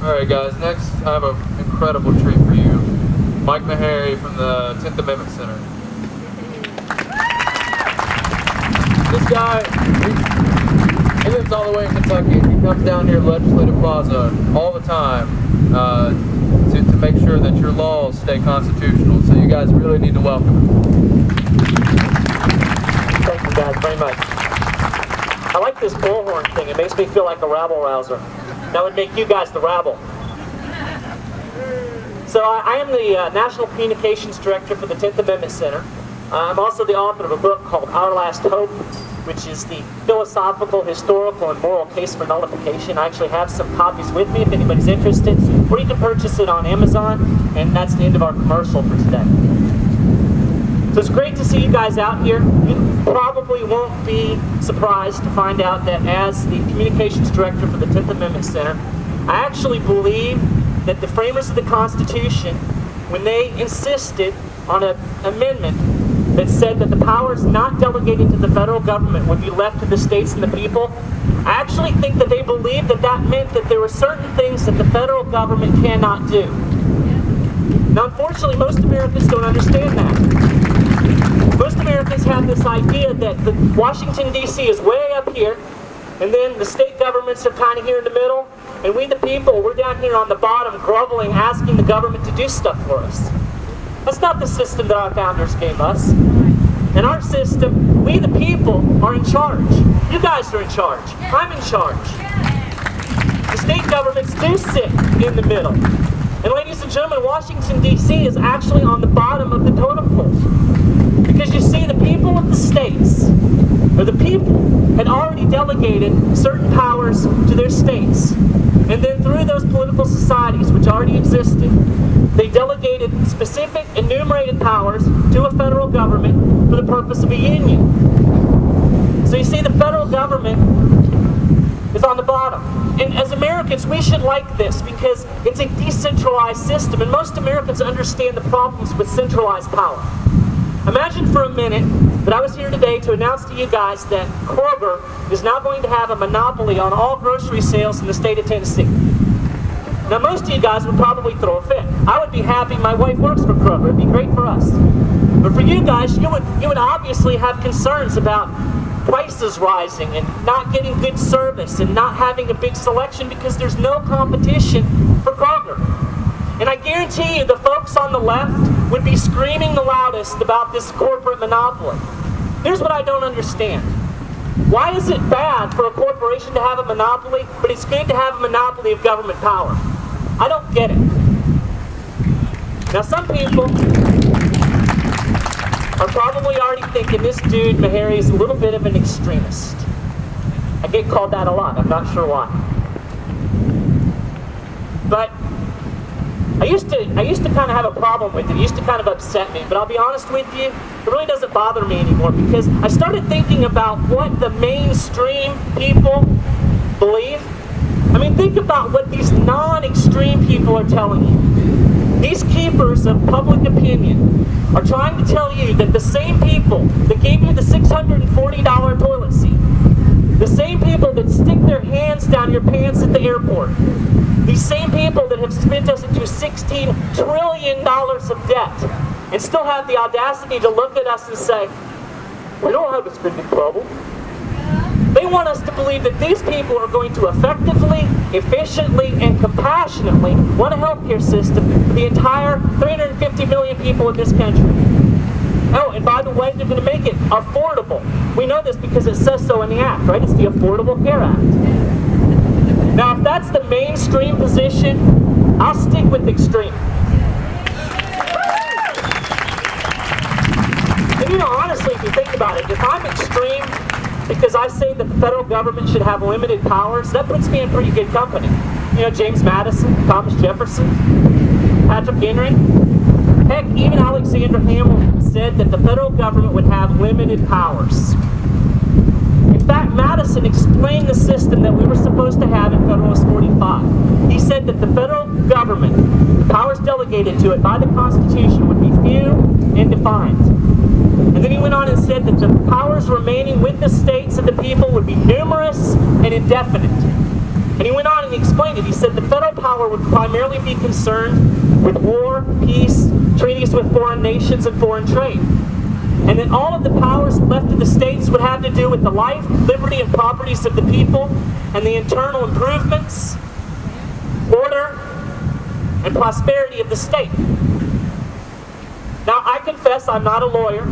Alright guys, next I have an incredible treat for you. Mike Maharrey from the 10th Amendment Center. This guy, he lives all the way in Kentucky. He comes down here to Legislative Plaza all the time to make sure that your laws stay constitutional. So you guys really need to welcome him. Thank you guys very much. I like this bullhorn thing. It makes me feel like a rabble-rouser. That would make you guys the rabble. So I am the National Communications Director for the 10th Amendment Center. I'm also the author of a book called Our Last Hope, which is the philosophical, historical, and moral case for nullification. I actually have some copies with me if anybody's interested, or you can purchase it on Amazon, and that's the end of our commercial for today. So it's great to see you guys out here. You probably won't be surprised to find out that as the Communications Director for the 10th Amendment Center, I actually believe that the framers of the Constitution, when they insisted on an amendment that said that the powers not delegated to the federal government would be left to the states and the people, I actually think that they believed that that meant that there were certain things that the federal government cannot do. Now, unfortunately, most Americans don't understand that. Most Americans have this idea that Washington, D.C. is way up here, and then the state governments are kind of here in the middle, and we the people, we're down here on the bottom groveling, asking the government to do stuff for us. That's not the system that our founders gave us. In our system, we the people are in charge. You guys are in charge. I'm in charge. The state governments do sit in the middle. And ladies and gentlemen, Washington, D.C. is actually on the bottom of the totem pole. Because you see, the people of the states, or the people, had already delegated certain powers to their states. And then through those political societies, which already existed, they delegated specific enumerated powers to a federal government for the purpose of a union. So you see, the federal government is on the bottom. And as Americans, we should like this because it's a decentralized system, and most Americans understand the problems with centralized power. Imagine for a minute that I was here today to announce to you guys that Kroger is now going to have a monopoly on all grocery sales in the state of Tennessee. Now, most of you guys would probably throw a fit. I would be happy. My wife works for Kroger. It'd be great for us. But for you guys, you would obviously have concerns about prices rising and not getting good service and not having a big selection because there's no competition for Kroger. And I guarantee you the folks on the left would be screaming the loudest about this corporate monopoly. Here's what I don't understand. Why is it bad for a corporation to have a monopoly, but it's good to have a monopoly of government power? I don't get it. Now, some people are probably already thinking this dude, Maharrey, is a little bit of an extremist. I get called that a lot. I'm not sure why. But I used to kind of have a problem with it. It used to kind of upset me. But I'll be honest with you, it really doesn't bother me anymore because I started thinking about what the mainstream people believe. I mean, think about what these non-extreme people are telling you. These keepers of public opinion are trying to tell you that the same people that gave you the $640 toilet seat, the same people that stick their hands down your pants at the airport, these same people that have spent us into $16 trillion of debt and still have the audacity to look at us and say, we don't have a spending problem. They want us to believe that these people are going to effectively, efficiently, and compassionately run a healthcare system for the entire 350 million people in this country. Oh, and by the way, they're going to make it affordable. We know this because it says so in the Act, right? It's the Affordable Care Act. Now, if that's the mainstream position, I'll stick with extreme. And you know, honestly, if you think about it, if I'm extreme because I say that the federal government should have limited powers, that puts me in pretty good company. You know, James Madison, Thomas Jefferson, Patrick Henry. Heck, even Alexander Hamilton said that the federal government would have limited powers. In fact, Madison explained the system that we were supposed to have in Federalist 45. He said that the federal government, the powers delegated to it by the Constitution, would be few and defined. And then he went on and said that the powers remaining with the states and the people would be numerous and indefinite. And he went on and he explained it. He said the federal power would primarily be concerned with war, peace, treaties with foreign nations, and foreign trade. And then all of the powers left to the states would have to do with the life, liberty, and properties of the people, and the internal improvements, order, and prosperity of the state. Now, I confess I'm not a lawyer.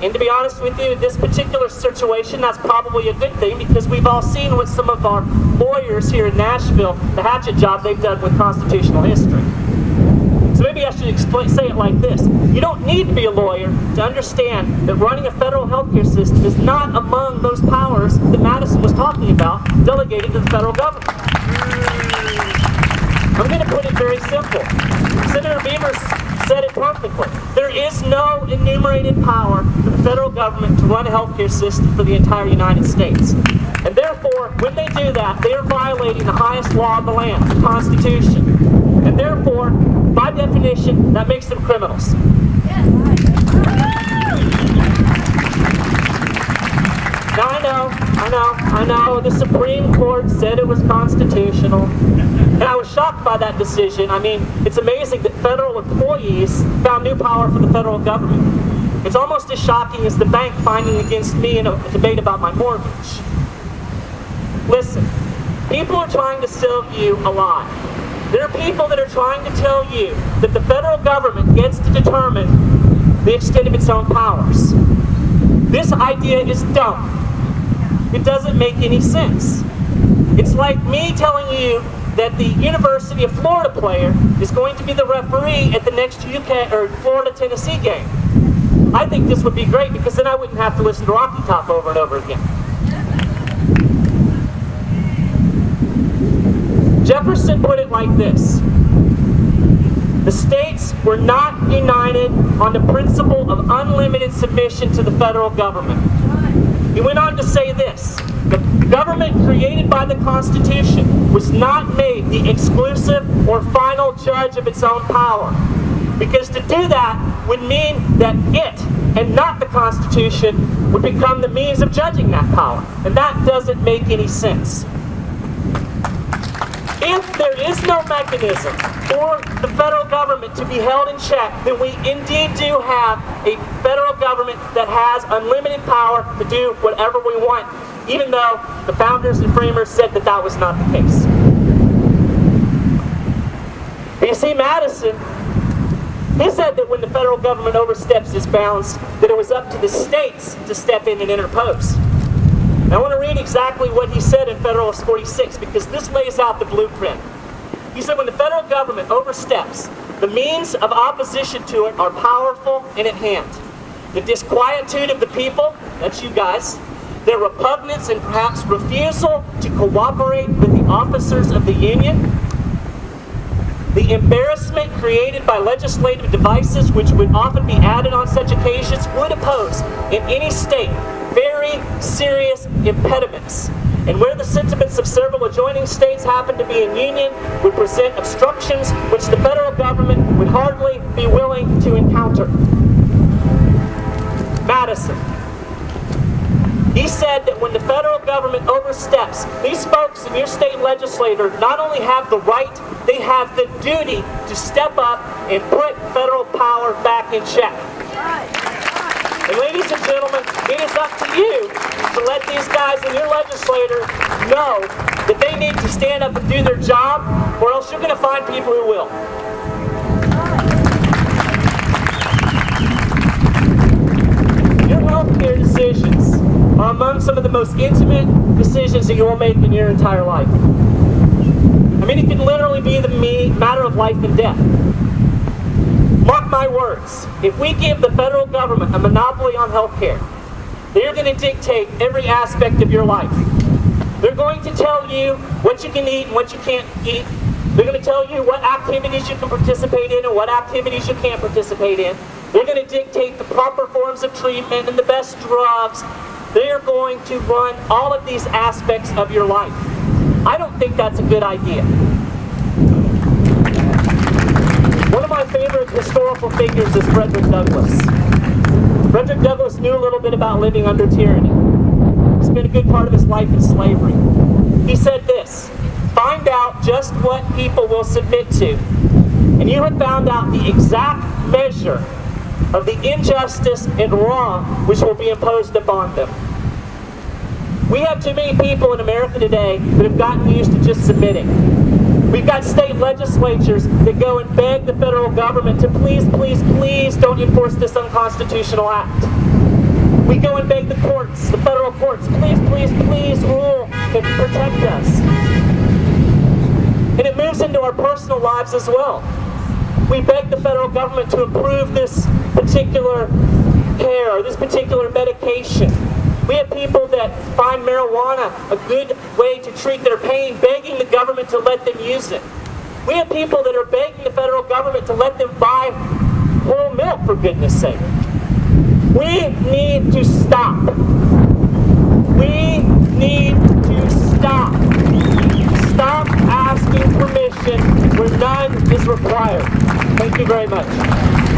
And to be honest with you, in this particular situation, that's probably a good thing, because we've all seen what some of our lawyers here in Nashville, the hatchet job they've done with constitutional history. So maybe I should say it like this. You don't need to be a lawyer to understand that running a federal healthcare system is not among those powers that Madison was talking about delegated to the federal government. I'm going to put it very simple. Senator Beaver said it perfectly. There is no enumerated power for the federal government to run a healthcare system for the entire United States. And therefore, when they do that, they are violating the highest law of the land, the Constitution. And therefore, by definition, that makes them criminals. Now I know, the Supreme Court said it was constitutional. And I was shocked by that decision. I mean, it's amazing that federal employees found new power for the federal government. It's almost as shocking as the bank finding against me in a debate about my mortgage. Listen, people are trying to sell you a lie. There are people that are trying to tell you that the federal government gets to determine the extent of its own powers. This idea is dumb. It doesn't make any sense. It's like me telling you that the University of Florida player is going to be the referee at the next UK or Florida-Tennessee game. I think this would be great, because then I wouldn't have to listen to Rocky Top over and over again. Jefferson put it like this: the states were not united on the principle of unlimited submission to the federal government. He went on to say this: the government created by the Constitution was not made the exclusive or final judge of its own power. Because to do that would mean that it, and not the Constitution, would become the means of judging that power. And that doesn't make any sense. If there is no mechanism for the federal government to be held in check, then we indeed do have a federal government that has unlimited power to do whatever we want, even though the founders and framers said that that was not the case. And you see, Madison, he said that when the federal government oversteps its bounds, that it was up to the states to step in and interpose. I want to read exactly what he said in Federalist 46, because this lays out the blueprint. He said, when the federal government oversteps, the means of opposition to it are powerful and at hand. The disquietude of the people, that's you guys, their repugnance and perhaps refusal to cooperate with the officers of the Union, the embarrassment created by legislative devices which would often be added on such occasions would oppose in any state very serious impediments, and where the sentiments of several adjoining states happen to be in union, would present obstructions which the federal government would hardly be willing to encounter. Madison. He said that when the federal government oversteps, these folks in your state legislature not only have the right, they have the duty to step up and put federal power back in check. And ladies and gentlemen, it is up to you to let these guys in your legislature know that they need to stand up and do their job, or else you're going to find people who will. Your healthcare decisions are among some of the most intimate decisions that you will make in your entire life. I mean, it can literally be the matter of life and death. Mark my words, if we give the federal government a monopoly on health care, they're going to dictate every aspect of your life. They're going to tell you what you can eat and what you can't eat. They're going to tell you what activities you can participate in and what activities you can't participate in. They're going to dictate the proper forms of treatment and the best drugs. They are going to run all of these aspects of your life. I don't think that's a good idea. One of my favorite historical figures is Frederick Douglass. Frederick Douglass knew a little bit about living under tyranny. spent a good part of his life in slavery. He said this: "Find out just what people will submit to, and you have found out the exact measure of the injustice and wrong which will be imposed upon them." We have too many people in America today that have gotten used to just submitting. We've got state legislatures that go and beg the federal government to please, please, please don't enforce this unconstitutional act. We go and beg the courts, the federal courts, please, please, please rule and protect us. And it moves into our personal lives as well. We beg the federal government to improve this particular care, or this particular medication. We have people that find marijuana a good way to treat their pain, begging the government to let them use it. We have people that are begging the federal government to let them buy whole milk, for goodness sake. We need to stop. We need to stop. Stop asking permission where none is required. Thank you very much.